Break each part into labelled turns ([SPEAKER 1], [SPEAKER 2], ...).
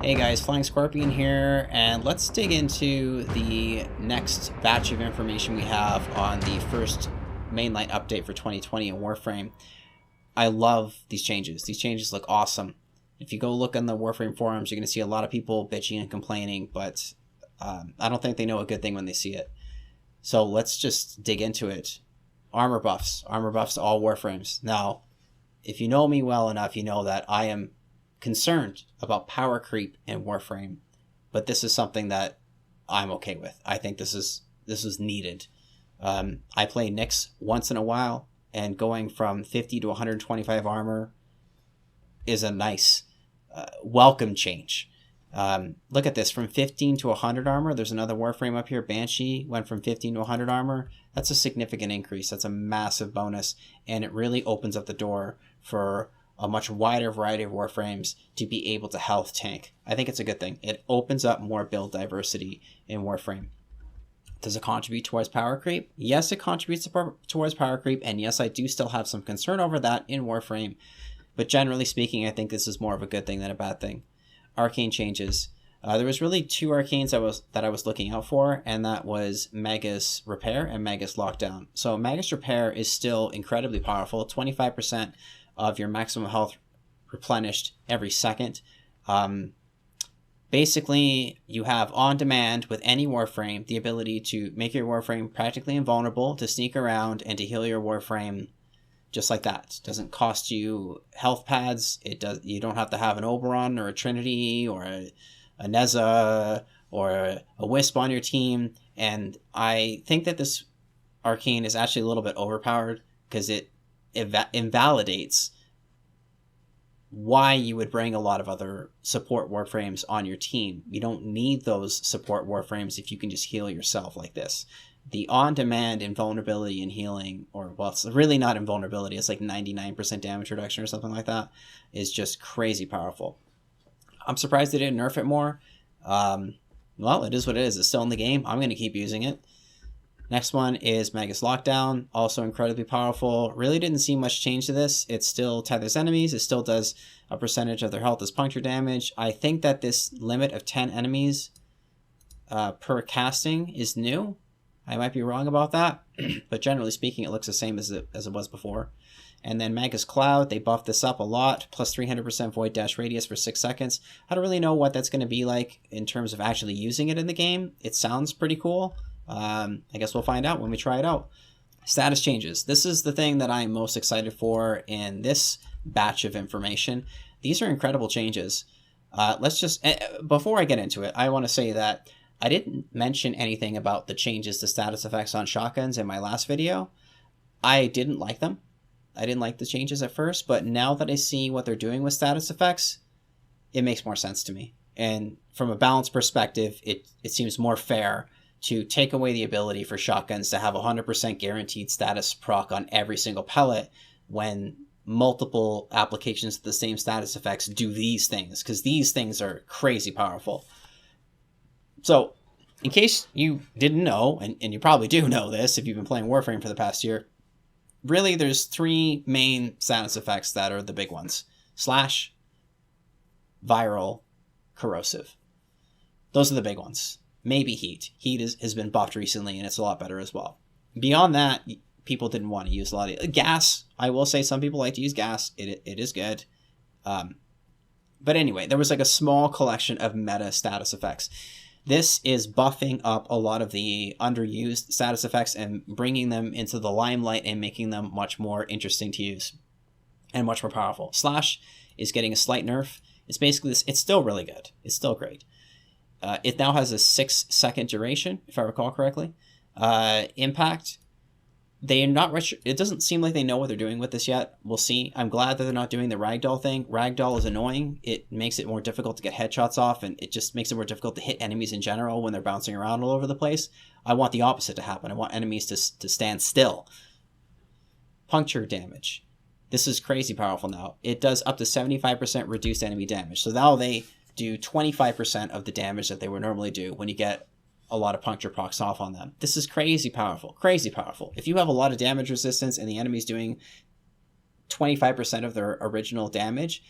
[SPEAKER 1] Hey guys, Flying Scorpion here, and let's dig into the next batch of information we have on the first mainline update for 2020 in Warframe. I love these changes. These changes look awesome. If you go look on the Warframe forums, you're going to see a lot of people bitching and complaining, but I don't think they know a good thing when they see it. So let's just dig into it. Armor buffs to all Warframes. Now, if you know me well enough, you know that I am concerned about power creep in Warframe, but this is something that I'm okay with. I think this is needed. I play Nyx once in a while, and going from 50 to 125 armor is a nice welcome change. Look at this, from 15 to 100 armor. There's another Warframe up here. Banshee went from 15 to 100 armor. That's a significant increase. That's a massive bonus, and it really opens up the door for a much wider variety of Warframes to be able to health tank. I think it's a good thing. It opens up more build diversity in Warframe. Does it contribute towards power creep? Yes, it contributes towards power creep, and yes, I do still have some concern over that in Warframe, but generally speaking, I think this is more of a good thing than a bad thing. Arcane changes. There was really two arcanes that I was looking out for, and that was Magus Repair and Magus Lockdown. So Magus Repair is still incredibly powerful, 25% of your maximum health replenished every second. Basically, you have on demand with any Warframe the ability to make your Warframe practically invulnerable, to sneak around, and to heal your Warframe just like that. It doesn't cost you health pads. You don't have to have an Oberon or a Trinity or a Neza or a Wisp on your team. And I think that this arcane is actually a little bit overpowered because it invalidates why you would bring a lot of other support Warframes on your team. You don't need those support Warframes if you can just heal yourself like this. The on-demand invulnerability and healing, or, well, it's really not invulnerability, it's like 99% damage reduction or something like that, is just crazy powerful. I'm surprised they didn't nerf it more. Well, it is what it is. It's still in the game. I'm going to keep using it. Next one is Magus Lockdown, also incredibly powerful. Really didn't see much change to this. It still tethers enemies. It still does a percentage of their health as puncture damage. I think that this limit of 10 enemies per casting is new. I might be wrong about that, but generally speaking, it looks the same as it was before. And then Magus Cloud, they buffed this up a lot, plus 300% void dash radius for 6 seconds. I don't really know what that's going to be like in terms of actually using it in the game. It sounds pretty cool. I guess we'll find out when we try it out. Status changes. This is the thing that I'm most excited for in this batch of information. These are incredible changes. Before I get into it, I want to say that I didn't mention anything about the changes to status effects on shotguns in my last video. I didn't like them. I didn't like the changes at first, but now that I see what they're doing with status effects, it makes more sense to me. And from a balance perspective, it seems more fair to take away the ability for shotguns to have 100% guaranteed status proc on every single pellet when multiple applications of the same status effects do these things, because these things are crazy powerful. So, in case you didn't know, and you probably do know this if you've been playing Warframe for the past year, really there's three main status effects that are the big ones. Slash, viral, corrosive. Those are the big ones. Maybe heat. Heat has been buffed recently, and it's a lot better as well. Beyond that, people didn't want to use a lot of gas. I will say some people like to use gas. It is good. But anyway, there was like a small collection of meta status effects. This is buffing up a lot of the underused status effects and bringing them into the limelight and making them much more interesting to use and much more powerful. Slash is getting a slight nerf. It's basically this. It's still really good. It's still great. It now has a 6-second duration, if I recall correctly. Impact. They are not. It doesn't seem like they know what they're doing with this yet. We'll see. I'm glad that they're not doing the ragdoll thing. Ragdoll is annoying. It makes it more difficult to get headshots off, and it just makes it more difficult to hit enemies in general when they're bouncing around all over the place. I want the opposite to happen. I want enemies to stand still. Puncture damage. This is crazy powerful now. It does up to 75% reduced enemy damage. So now they do 25% of the damage that they would normally do when you get a lot of puncture procs off on them. This is crazy powerful. Crazy powerful. If you have a lot of damage resistance and the enemy's doing 25% of their original damage,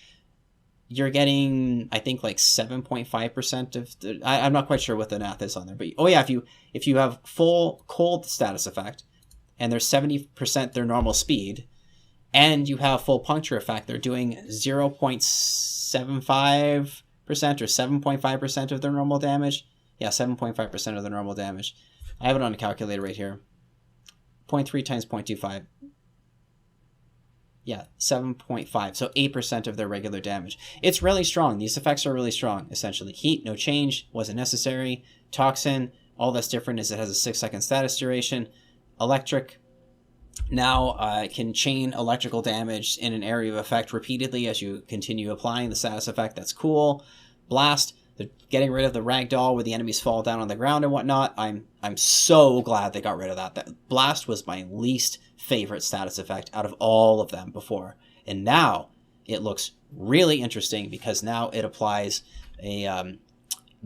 [SPEAKER 1] you're getting, I think, like 7.5% of the, I'm not quite sure what the math is on there, but oh yeah, if you have full cold status effect and they're 70% their normal speed, and you have full puncture effect, they're doing 0.75% or 7.5% of their normal damage. Yeah, 7.5% of the normal damage. I have it on a calculator right here. 0.3 times 0.25. Yeah, 7.5. So 8% of their regular damage. It's really strong. These effects are really strong, essentially. Heat, no change, wasn't necessary. Toxin, all that's different is it has a 6-second status duration. Electric, now can chain electrical damage in an area of effect repeatedly as you continue applying the status effect. That's cool. Blast, they're getting rid of the ragdoll where the enemies fall down on the ground and whatnot. I'm so glad they got rid of that. Blast was my least favorite status effect out of all of them before. And now it looks really interesting because now it applies a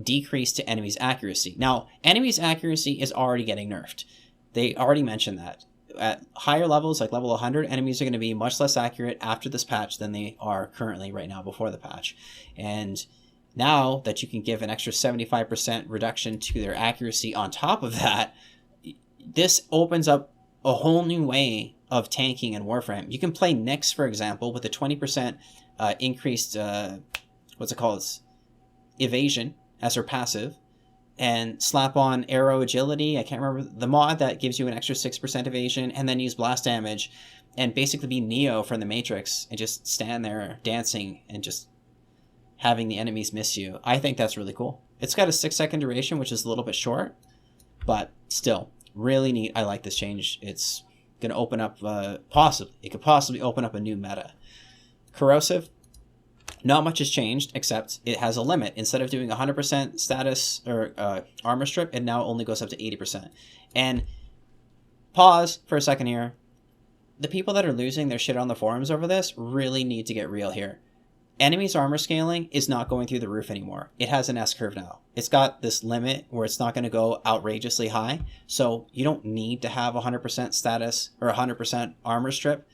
[SPEAKER 1] decrease to enemies' accuracy. Now, enemies' accuracy is already getting nerfed. They already mentioned that. At higher levels, like level 100, enemies are going to be much less accurate after this patch than they are currently right now before the patch. And now that you can give an extra 75% reduction to their accuracy on top of that, this opens up a whole new way of tanking in Warframe. You can play Nyx, for example, with a 20% increased, evasion as her passive, and slap on arrow agility. I can't remember the mod that gives you an extra 6% evasion, and then use blast damage and basically be Neo from the Matrix and just stand there dancing and just having the enemies miss you. I think that's really cool. It's got a 6-second duration, which is a little bit short, but still really neat. I like this change. It's going to open up, it could possibly open up a new meta. Corrosive, not much has changed, except it has a limit. Instead of doing 100% status or armor strip, it now only goes up to 80%. And pause for a second here. The people that are losing their shit on the forums over this really need to get real here. Enemies' armor scaling is not going through the roof anymore. It has an S-curve now. It's got this limit where it's not going to go outrageously high. So you don't need to have 100% status or 100% armor strip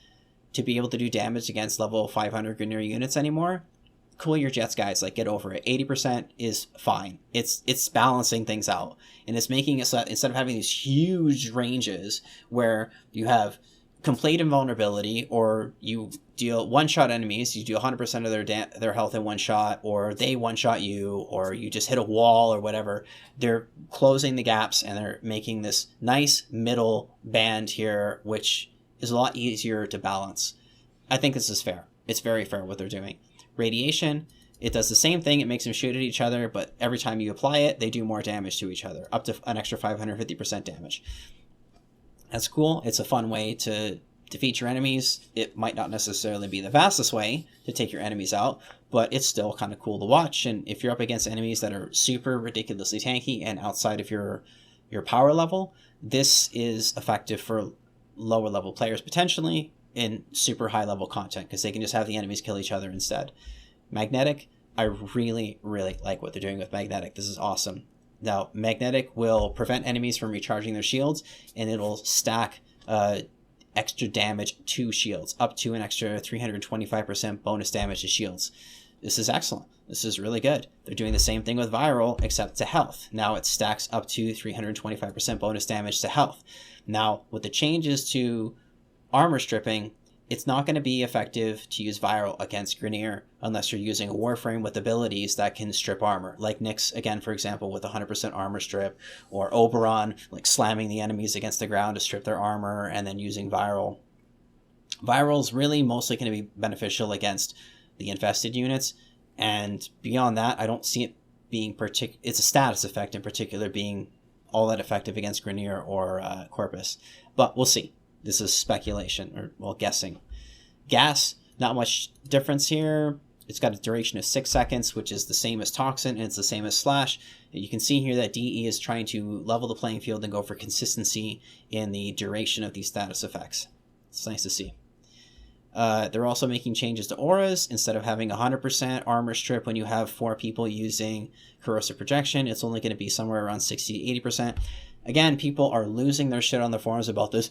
[SPEAKER 1] to be able to do damage against level 500 Grineer units anymore. Cool your jets, guys. Like, get over it. 80% is fine. It's balancing things out. And it's making it so that instead of having these huge ranges where you have complete invulnerability, or you deal one-shot enemies, you do 100% of their health in one shot, or they one-shot you, or you just hit a wall or whatever. They're closing the gaps, and they're making this nice middle band here, which is a lot easier to balance. I think this is fair. It's very fair what they're doing. Radiation, it does the same thing. It makes them shoot at each other, but every time you apply it, they do more damage to each other, up to an extra 550% damage. That's cool. It's a fun way to defeat your enemies. It might not necessarily be the fastest way to take your enemies out, but it's still kind of cool to watch. And if you're up against enemies that are super ridiculously tanky and outside of your power level, this is effective for lower level players potentially in super high level content, because they can just have the enemies kill each other instead. Magnetic, I really, really like what they're doing with Magnetic. This is awesome. Now, Magnetic will prevent enemies from recharging their shields, and it'll stack extra damage to shields, up to an extra 325% bonus damage to shields. This is excellent. This is really good. They're doing the same thing with Viral, except to health. Now it stacks up to 325% bonus damage to health. Now, with the changes to armor stripping, it's not going to be effective to use Viral against Grineer unless you're using a Warframe with abilities that can strip armor, like Nyx, again, for example, with 100% armor strip, or Oberon, like slamming the enemies against the ground to strip their armor, and then using Viral. Viral's really mostly going to be beneficial against the infested units, and beyond that, I don't see it being it's a status effect in particular being all that effective against Grineer or Corpus, but we'll see. This is speculation, or, well, guessing. Gas, not much difference here. It's got a duration of 6 seconds, which is the same as Toxin, and it's the same as Slash. You can see here that DE is trying to level the playing field and go for consistency in the duration of these status effects. It's nice to see. They're also making changes to auras. Instead of having 100% armor strip when you have 4 people using corrosive projection, it's only going to be somewhere around 60 to 80%. Again, people are losing their shit on the forums about this.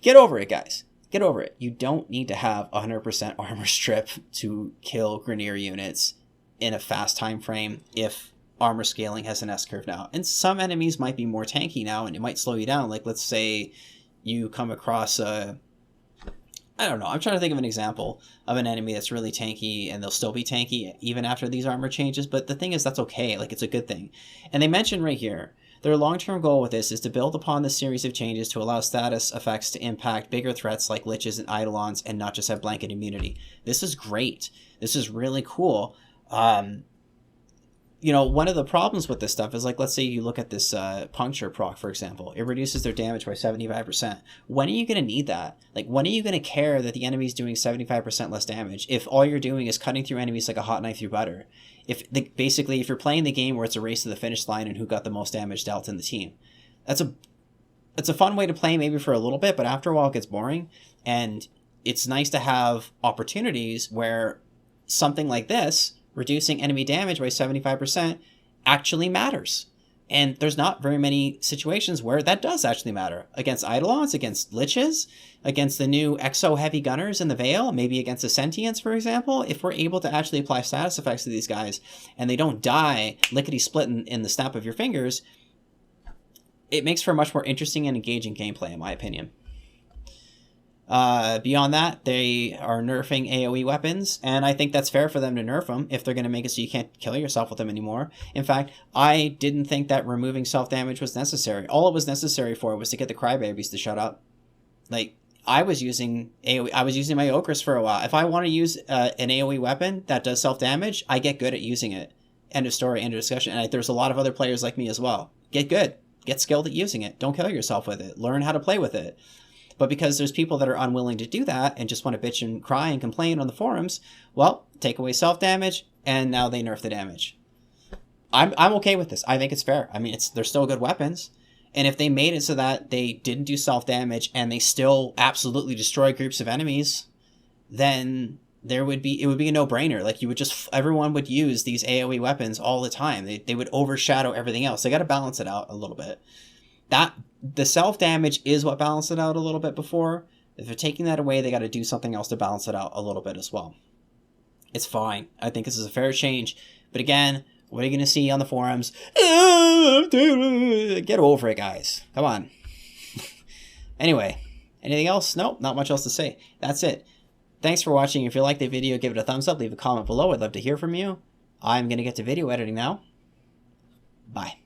[SPEAKER 1] Get over it, guys. Get over it. You don't need to have 100% armor strip to kill Grineer units in a fast time frame if armor scaling has an S-curve now. And some enemies might be more tanky now, and it might slow you down. Like, let's say you come across a... I don't know. I'm trying to think of an example of an enemy that's really tanky, and they'll still be tanky even after these armor changes. But the thing is, that's okay. Like, it's a good thing. And they mention right here, their long-term goal with this is to build upon the series of changes to allow status effects to impact bigger threats like liches and eidolons, and not just have blanket immunity. This is great. This is really cool. You know, one of the problems with this stuff is, like, let's say you look at this puncture proc, for example. It reduces their damage by 75%. When are you going to need that? Like, when are you going to care that the enemy's doing 75% less damage if all you're doing is cutting through enemies like a hot knife through butter? Basically, if you're playing the game where it's a race to the finish line and who got the most damage dealt in the team. It's a fun way to play maybe for a little bit, but after a while it gets boring. And it's nice to have opportunities where something like this, reducing enemy damage by 75%, actually matters. And there's not very many situations where that does actually matter. Against Eidolons, against Liches, against the new Exo Heavy Gunners in the Veil, maybe against the Sentients, for example. If we're able to actually apply status effects to these guys and they don't die lickety-split in the snap of your fingers, it makes for a much more interesting and engaging gameplay, in my opinion. Beyond that, they are nerfing AoE weapons, and I think that's fair for them to nerf them if they're going to make it so you can't kill yourself with them anymore. In fact, I didn't think that removing self-damage was necessary. All it was necessary for was to get the crybabies to shut up. Like, I was using AoE, I was using my Okras for a while. If I want to use an AoE weapon that does self-damage, I get good at using it. End of story, end of discussion. And there's a lot of other players like me as well. Get good. Get skilled at using it. Don't kill yourself with it. Learn how to play with it. But because there's people that are unwilling to do that and just want to bitch and cry and complain on the forums, well, take away self-damage, and now they nerf the damage. I'm okay with this. I think it's fair. I mean, they're still good weapons. And if they made it so that they didn't do self-damage and they still absolutely destroy groups of enemies, then it would be a no-brainer. Like, everyone would use these AoE weapons all the time. They would overshadow everything else. They got to balance it out a little bit. The self-damage is what balanced it out a little bit before. If they're taking that away, they got to do something else to balance it out a little bit as well. It's fine. I think this is a fair change. But again, what are you going to see on the forums? Get over it, guys. Come on. Anyway, anything else? Nope, not much else to say. That's it. Thanks for watching. If you liked the video, give it a thumbs up. Leave a comment below. I'd love to hear from you. I'm going to get to video editing now. Bye.